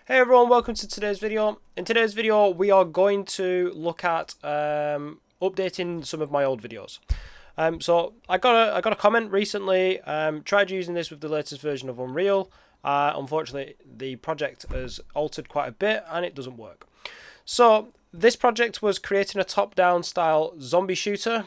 Hey everyone, welcome to today's video. In today's video we are going to look at updating some of my old videos. So I got a comment recently, tried using this with the latest version of Unreal. Unfortunately the project has altered quite a bit and it doesn't work. So this project was creating a top-down style zombie shooter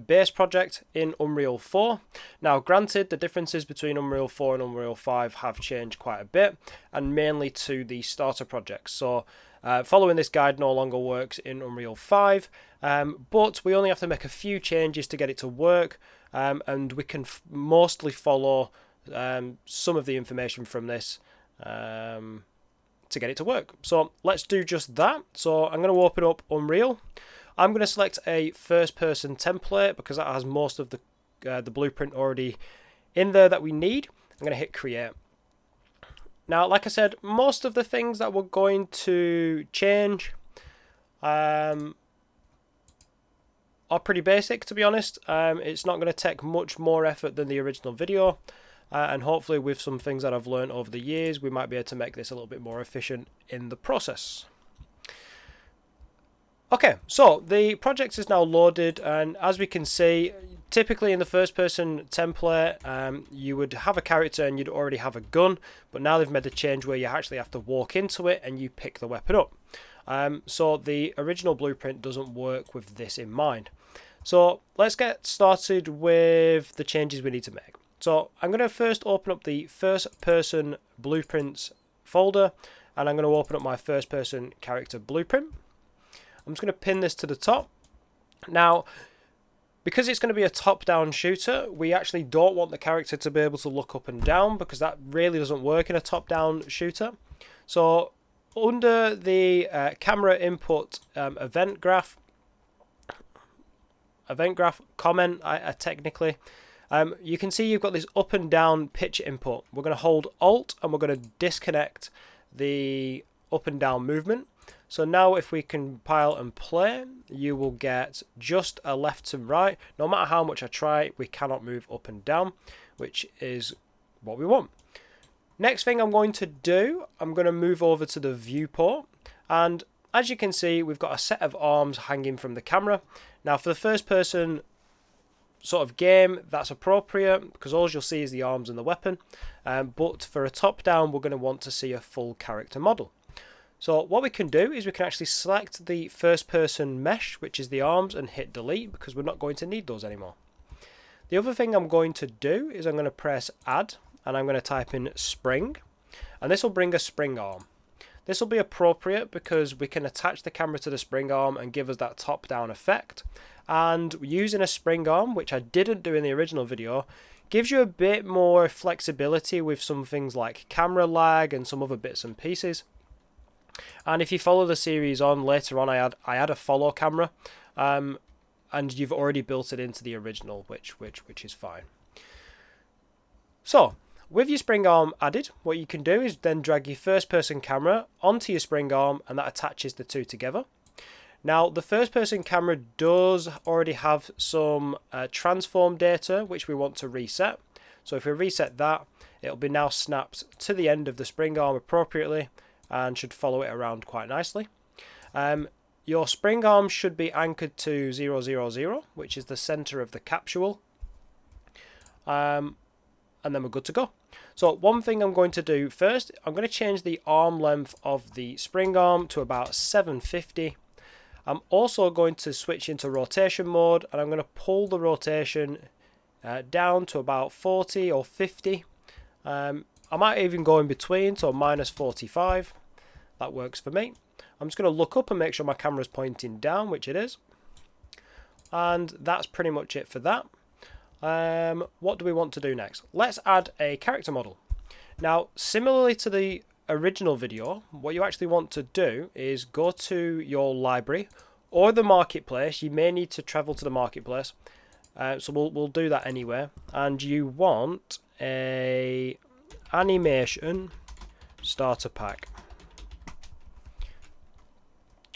base project in Unreal 4. Now granted, the differences between Unreal 4 and Unreal 5 have changed quite a bit, and mainly to the starter projects. So following this guide no longer works in Unreal 5, but we only have to make a few changes to get it to work, and we can mostly follow some of the information from this to get it to work. So let's do just that. So I'm going to open up Unreal. I'm going to select a first-person template because that has most of the blueprint already in there that we need. I'm going to hit Create. Now, like I said, most of the things that we're going to change are pretty basic, to be honest. It's not going to take much more effort than the original video. And hopefully with some things that I've learned over the years, we might be able to make this a little bit more efficient in the process. Okay, so the project is now loaded, and as we can see, typically in the first person template, you would have a character and you'd already have a gun, but now they've made a change where you actually have to walk into it and you pick the weapon up. So the original blueprint doesn't work with this in mind. So let's get started with the changes we need to make. So I'm going to first open up the first person blueprints folder, and I'm going to open up my first person character blueprint. I'm just going to pin this to the top. Now, because it's going to be a top-down shooter, we actually don't want the character to be able to look up and down, because that really doesn't work in a top-down shooter. So under the camera input event graph comment, technically, you can see you've got this up and down pitch input. We're going to hold Alt and we're going to disconnect the up and down movement. So now if we compile and play, you will get just a left to right. No matter how much I try, we cannot move up and down, which is what we want. Next thing I'm going to do, I'm going to move over to the viewport. And as you can see, we've got a set of arms hanging from the camera. Now for the first person sort of game, that's appropriate because all you'll see is the arms and the weapon. But for a top down, we're going to want to see a full character model. So what we can do is we can actually select the first person mesh, which is the arms, and hit delete because we're not going to need those anymore. The other thing I'm going to do is I'm going to press add and I'm going to type in spring, and this will bring a spring arm. This will be appropriate because we can attach the camera to the spring arm and give us that top down effect. And using a spring arm, which I didn't do in the original video, gives you a bit more flexibility with some things like camera lag and some other bits and pieces. And if you follow the series on, later on I add a follow camera, and you've already built it into the original, which is fine. So with your spring arm added, what you can do is then drag your first person camera onto your spring arm, and that attaches the two together. Now the first person camera does already have some transform data which we want to reset. So if we reset that, it'll be now snapped to the end of the spring arm appropriately and should follow it around quite nicely. Your spring arm should be anchored to 000, which is the center of the capsule. And then we're good to go. So one thing I'm going to do first, I'm going to change the arm length of the spring arm to about 750. I'm also going to switch into rotation mode, and I'm going to pull the rotation down to about 40 or 50. I might even go in between, so minus 45. That works for me. I'm just going to look up and make sure my camera's pointing down, which it is. And that's pretty much it for that. What do we want to do next? Let's add a character model. Now, similarly to the original video, what you actually want to do is go to your library or the marketplace. You may need to travel to the marketplace, so we'll do that anyway. And you want a animation starter pack.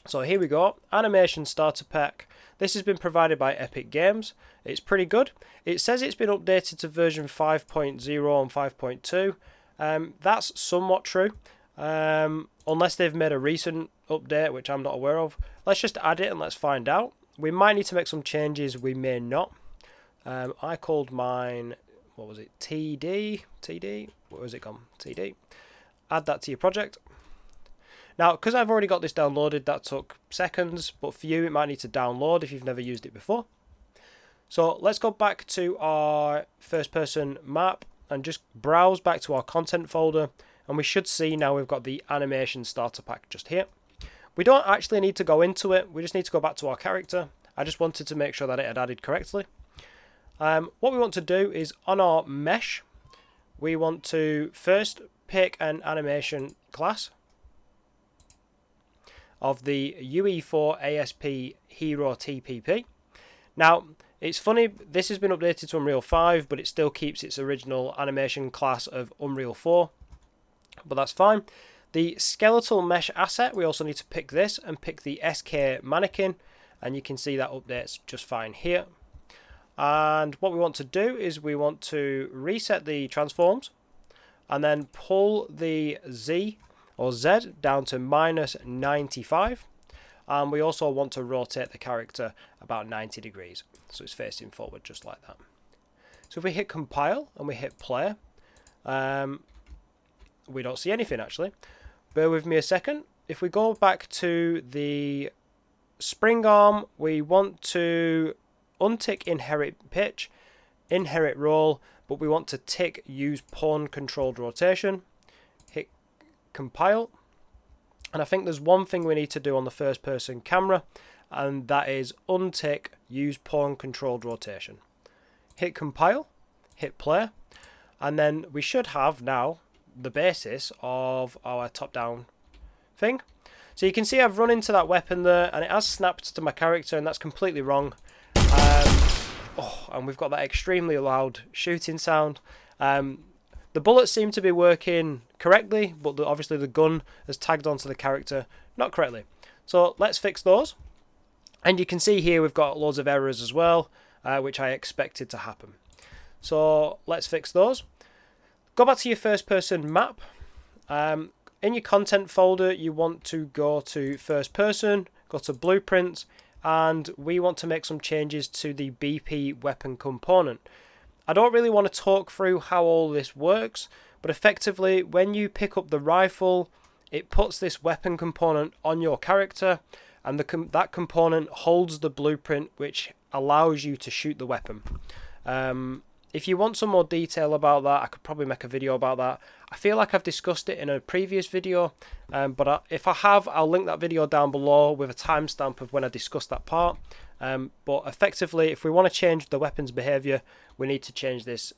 So here we go, animation starter pack. This has been provided by Epic Games. It's pretty good. It says it's been updated to version 5.0 and 5.2. That's somewhat true. unless they've made a recent update, which I'm not aware of. Let's just add it and let's find out. We might need to make some changes, we may not. I called mine, what was it, TD, what was it gone, TD. Add that to your project. Now, because I've already got this downloaded, that took seconds, but for you it might need to download if you've never used it before. So let's go back to our first person map and just browse back to our content folder, and we should see now we've got the animation starter pack just here. We don't actually need to go into it, we just need to go back to our character. I just wanted to make sure that it had added correctly. What we want to do is on our mesh, we want to first pick an animation class of the UE4 ASP Hero TPP. Now, it's funny, this has been updated to Unreal 5, but it still keeps its original animation class of Unreal 4, but that's fine. The skeletal mesh asset, we also need to pick this and pick the SK mannequin, and you can see that updates just fine here. And what we want to do is we want to reset the transforms and then pull the Z or Z down to -95, and we also want to rotate the character about 90 degrees so it's facing forward just like that. So if we hit compile and we hit play, we don't see anything actually. Bear with me a second. If we go back to the spring arm, we want to untick inherit pitch, inherit roll, but we want to tick use pawn controlled rotation. Hit compile, and I think there's one thing we need to do on the first person camera, and that is untick use pawn controlled rotation. Hit compile, hit play, and then we should have now the basis of our top down thing. So you can see I've run into that weapon there and it has snapped to my character, and that's completely wrong. And we've got that extremely loud shooting sound. The bullets seem to be working correctly, but obviously the gun has tagged onto the character not correctly. So let's fix those. And you can see here we've got loads of errors as well, which I expected to happen. So let's fix those. Go back to your first person map. In your content folder, you want to go to first person, go to blueprints, and we want to make some changes to the BP weapon component. I don't really want to talk through how all this works, but effectively when you pick up the rifle, it puts this weapon component on your character, and that component holds the blueprint which allows you to shoot the weapon. If you want some more detail about that, I could probably make a video about that. I feel like I've discussed it in a previous video, but if I have, I'll link that video down below with a timestamp of when I discussed that part. But effectively, if we want to change the weapon's behavior, we need to change this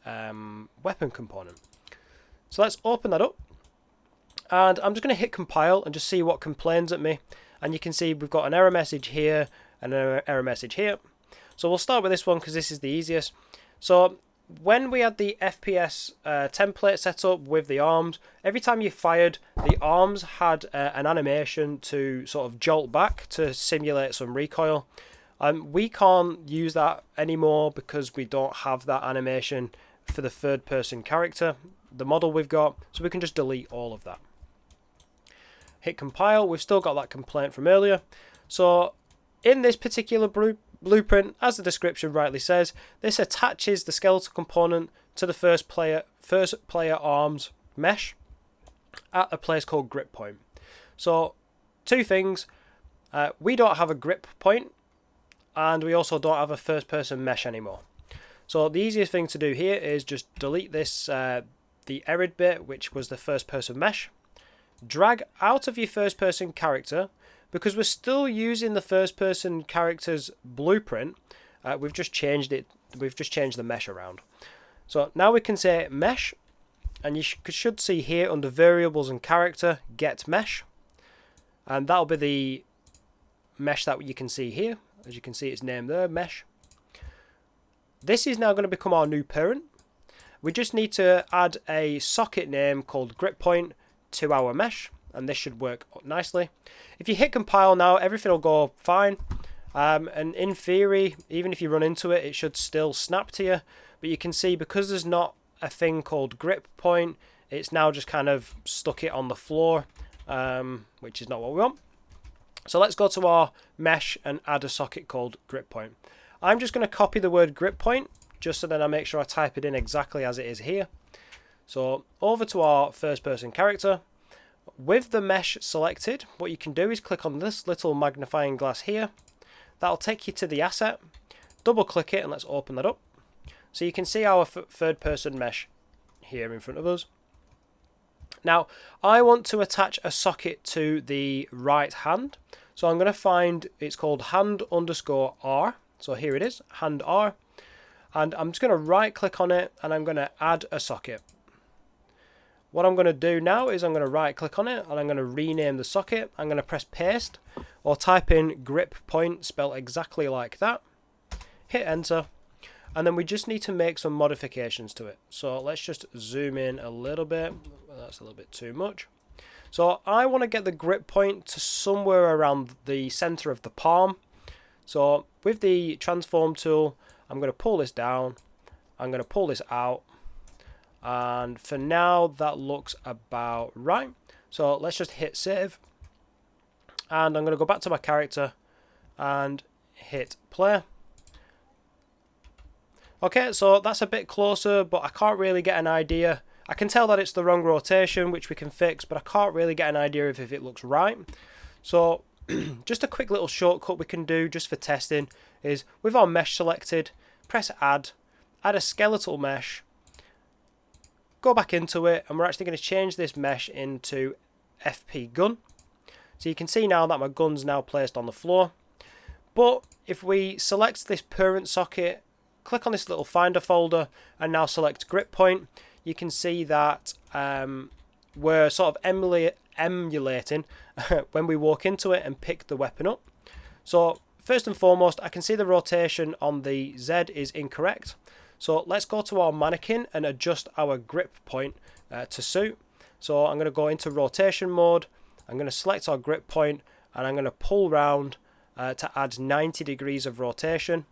weapon component. So let's open that up. And I'm just going to hit compile and just see what complains at me. And you can see we've got an error message here and an error message here. So we'll start with this one because this is the easiest. So when we had the FPS template set up with the arms, every time you fired, the arms had an animation to sort of jolt back to simulate some recoil. We can't use that anymore because we don't have that animation for the third person character, the model we've got, so we can just delete all of that. Hit compile, we've still got that complaint from earlier. So in this particular blueprint, as the description rightly says, this attaches the skeletal component to the first player arms mesh at a place called grip point. So two things, we don't have a grip point, and we also don't have a first person mesh anymore. So the easiest thing to do here is just delete this, the errored bit, which was the first person mesh, drag out of your first person character. Because we're still using the first person character's blueprint, we've just changed it. We've just changed the mesh around. So now we can say mesh, and you should see here under variables and character, get mesh, and that'll be the mesh that you can see here. As you can see, its name there, mesh. This is now going to become our new parent. We just need to add a socket name called grip point to our mesh, and this should work nicely. If you hit compile now, everything will go fine. And in theory, even if you run into it, it should still snap to you. But you can see because there's not a thing called grip point, it's now just kind of stuck it on the floor, which is not what we want. So let's go to our mesh and add a socket called grip point. I'm just going to copy the word grip point just so then I make sure I type it in exactly as it is here. So over to our first person character. With the mesh selected, what you can do is click on this little magnifying glass here. That'll take you to the asset. Double click it and let's open that up. So you can see our third person mesh here in front of us. Now I want to attach a socket to the right hand. So I'm going to find, it's called hand_R. So here it is, hand R. And I'm just going to right click on it and I'm going to add a socket. What I'm going to do now is I'm going to right click on it and I'm going to rename the socket. I'm going to press paste or type in grip point spelled exactly like that. Hit enter. And then we just need to make some modifications to it. So let's just zoom in a little bit. That's a little bit too much. So I want to get the grip point to somewhere around the center of the palm. So with the transform tool, I'm going to pull this down. I'm going to pull this out. And for now, that looks about right. So let's just hit save. And I'm going to go back to my character and hit play. Okay, so that's a bit closer, but I can't really get an idea. I can tell that it's the wrong rotation, which we can fix, but I can't really get an idea of if it looks right. So just a quick little shortcut we can do just for testing is with our mesh selected, press add a skeletal mesh, go back into it, and we're actually going to change this mesh into FP gun. So you can see now that my gun's now placed on the floor. But if we select this parent socket, click on this little finder folder, and now select grip point, you can see that we're sort of emulating when we walk into it and pick the weapon up. So first and foremost, I can see the rotation on the Z is incorrect. So let's go to our mannequin and adjust our grip point to suit. So I'm going to go into rotation mode. I'm going to select our grip point and I'm going to pull round to add 90 degrees of rotation.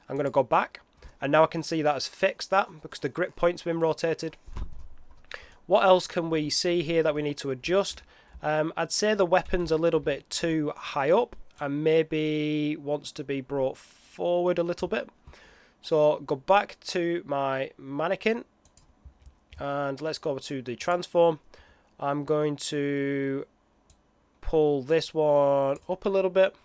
I'm going to go back. And now I can see that has fixed that because the grip point's been rotated. What else can we see here that we need to adjust? I'd say the weapon's a little bit too high up and maybe wants to be brought forward a little bit. So go back to my mannequin and let's go to the transform. I'm going to pull this one up a little bit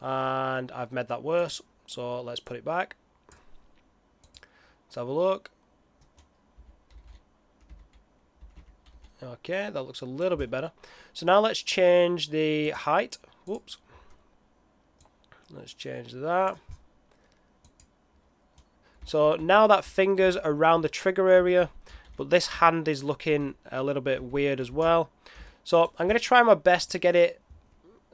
and I've made that worse. So let's put it back. Let's have a look. Okay, that looks a little bit better. So now let's change the height. Whoops. Let's change that. So now that finger's around the trigger area, but this hand is looking a little bit weird as well. So I'm going to try my best to get it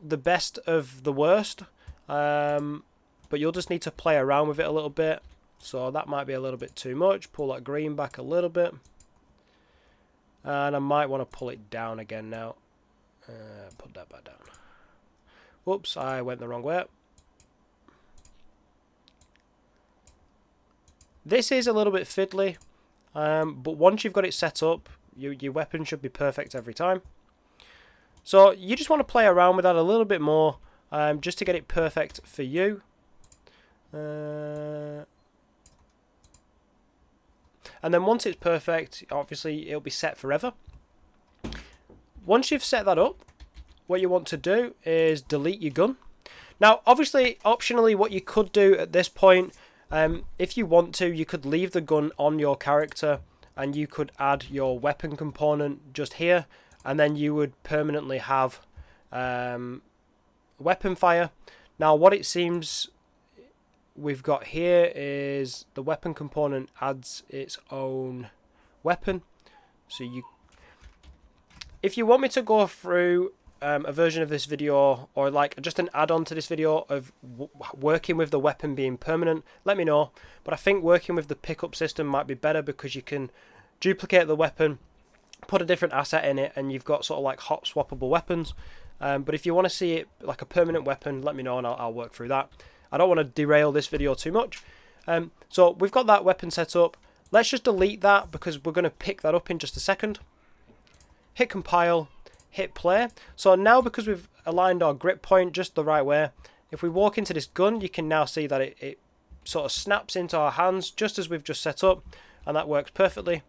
the best of the worst. But you'll just need to play around with it a little bit. So that might be a little bit too much. Pull that green back a little bit. And I might want to pull it down again now. Put that back down. Whoops, I went the wrong way. This is a little bit fiddly. But once you've got it set up, your weapon should be perfect every time. So you just want to play around with that a little bit more. Just to get it perfect for you. And then once it's perfect, obviously it'll be set forever. Once you've set that up, what you want to do is delete your gun. Now obviously optionally what you could do at this point, if you want to, you could leave the gun on your character and you could add your weapon component just here and then you would permanently have weapon fire. Now what it seems we've got here is the weapon component adds its own weapon. So if you want me to go through a version of this video or like just an add-on to this video of working with the weapon being permanent, let me know. But I think working with the pickup system might be better because you can duplicate the weapon, put a different asset in it, and you've got sort of like hot swappable weapons. But if you want to see it like a permanent weapon, let me know and I'll work through that. I don't want to derail this video too much. So we've got that weapon set up. let's just delete that because we're going to pick that up in just a second. Hit compile, hit play. So now because we've aligned our grip point just the right way, if we walk into this gun, you can now see that it sort of snaps into our hands just as we've just set up, and that works perfectly.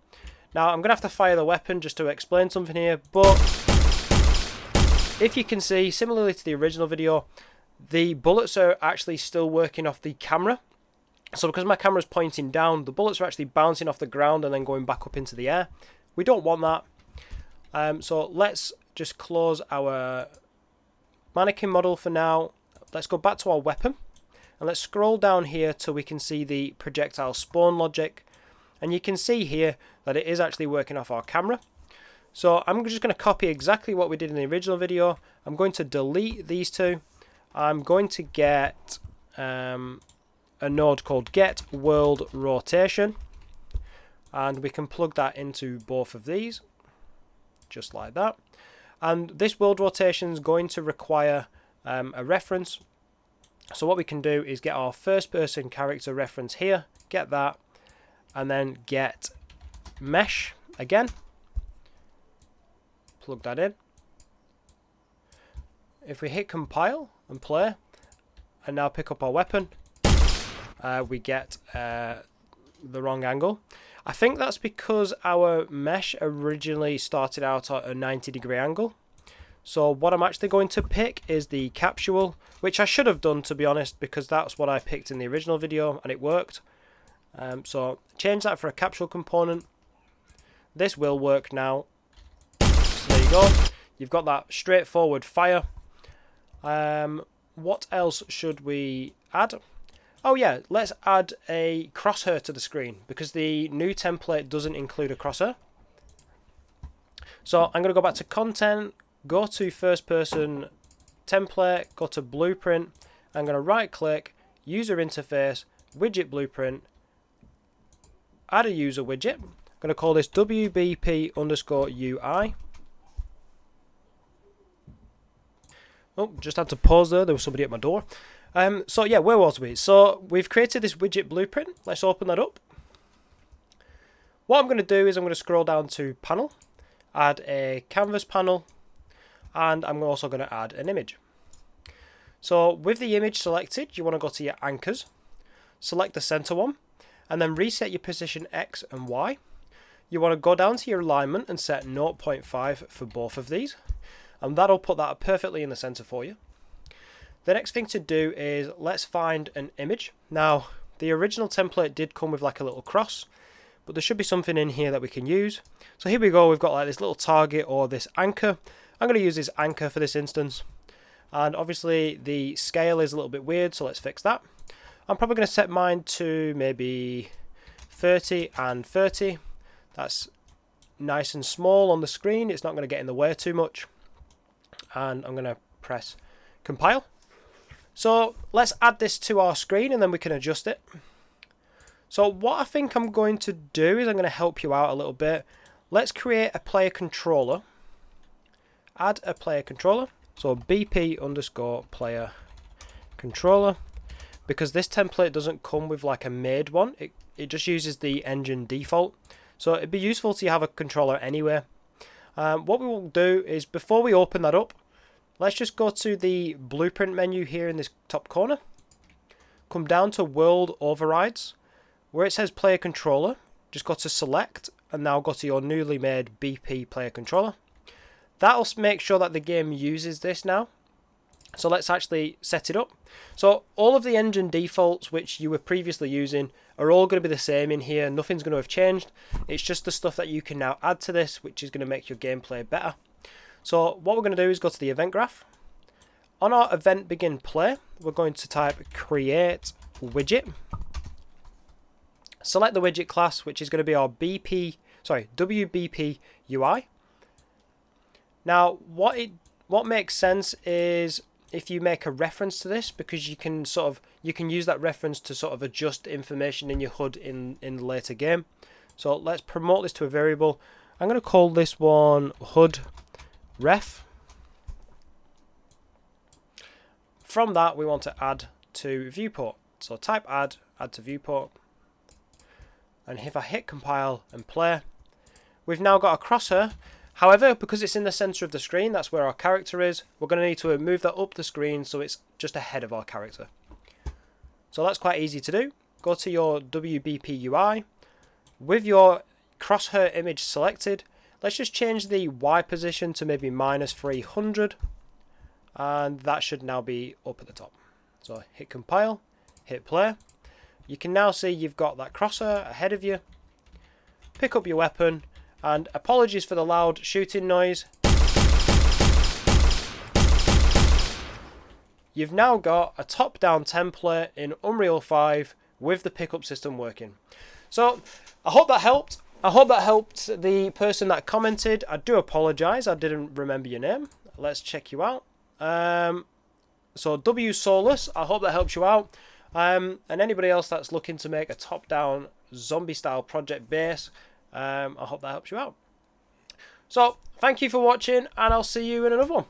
Now I'm going to have to fire the weapon just to explain something here, but if you can see, similarly to the original video, the bullets are actually still working off the camera. So because my camera is pointing down, the bullets are actually bouncing off the ground and then going back up into the air. We don't want that. So let's just close our mannequin model for now. Let's go back to our weapon and let's scroll down here till we can see the projectile spawn logic. And you can see here that it is actually working off our camera. So I'm just going to copy exactly what we did in the original video. I'm going to delete these two. I'm going to get a node called get world rotation, and we can plug that into both of these just like that. And this world rotation is going to require a reference. So what we can do is get our first person character reference here, get that, and then get mesh again, plug that in. If we hit compile and play and now pick up our weapon, we get the wrong angle. I think that's because our mesh originally started out at a 90-degree angle. So what I'm actually going to pick is the capsule, which I should have done, to be honest, because that's what I picked in the original video and it worked. So change that for a capsule component. This will work now. So there you go. You've got that straightforward fire. What else should we add? Oh yeah, let's add a crosshair to the screen because the new template doesn't include a crosshair. So I'm going to go back to content, go to first person template, go to blueprint. I'm going to right click, user interface, widget blueprint, add a user widget. I'm going to call this WBP_UI. Oh, just had to pause there was somebody at my door. So yeah, where was we? So we've created this widget blueprint. Let's open that up. What I'm going to do is I'm going to scroll down to panel, add a canvas panel, and I'm also going to add an image. So with the image selected, you want to go to your anchors, select the center one, and then reset your position X and Y. You want to go down to your alignment and set 0.5 for both of these, and that'll put that perfectly in the center for you. The next thing to do is let's find an image. Now, the original template did come with like a little cross, but there should be something in here that we can use. So here we go, we've got like this little target or this anchor. I'm going to use this anchor for this instance. And obviously the scale is a little bit weird, so let's fix that. I'm probably going to set mine to maybe 30 and 30. That's nice and small on the screen. It's not going to get in the way too much. And I'm going to press compile. So let's add this to our screen and then we can adjust it. So what I think I'm going to do is I'm going to help you out a little bit. Let's create a player controller. Add a player controller. So BP_player controller. Because this template doesn't come with like a made one. It just uses the engine default. So it'd be useful to have a controller anyway. What we will do is before we open that up, let's just go to the blueprint menu here in this top corner. Come down to World Overrides. Where it says Player Controller, just go to Select and now go to your newly made BP Player Controller. That'll make sure that the game uses this now. So let's actually set it up. So all of the engine defaults which you were previously using are all going to be the same in here. Nothing's going to have changed. It's just the stuff that you can now add to this, which is going to make your gameplay better. So what we're going to do is go to the event graph. On our event begin play, we're going to type create widget. Select the widget class, which is going to be our WBP UI. Now, what makes sense is if you make a reference to this, because you can use that reference to sort of adjust information in your HUD in the later game. So let's promote this to a variable. I'm going to call this one HUD ref. From that, we want to add to viewport. So type add to viewport. And if I hit compile and play, we've now got a crosshair. However, because it's in the center of the screen, that's where our character is, we're going to need to move that up the screen so it's just ahead of our character. So that's quite easy to do. Go to your WBP UI. With your crosshair image selected, let's just change the Y position to maybe -300. And that should now be up at the top. So hit compile, hit play. You can now see you've got that crosshair ahead of you. Pick up your weapon, and apologies for the loud shooting noise. You've now got a top-down template in Unreal 5 with the pickup system working. So I hope that helped. I hope that helped the person that commented. I do apologise, I didn't remember your name. Let's check you out. So W Solus, I hope that helps you out. And anybody else that's looking to make a top-down zombie-style project base, I hope that helps you out. So thank you for watching, and I'll see you in another one.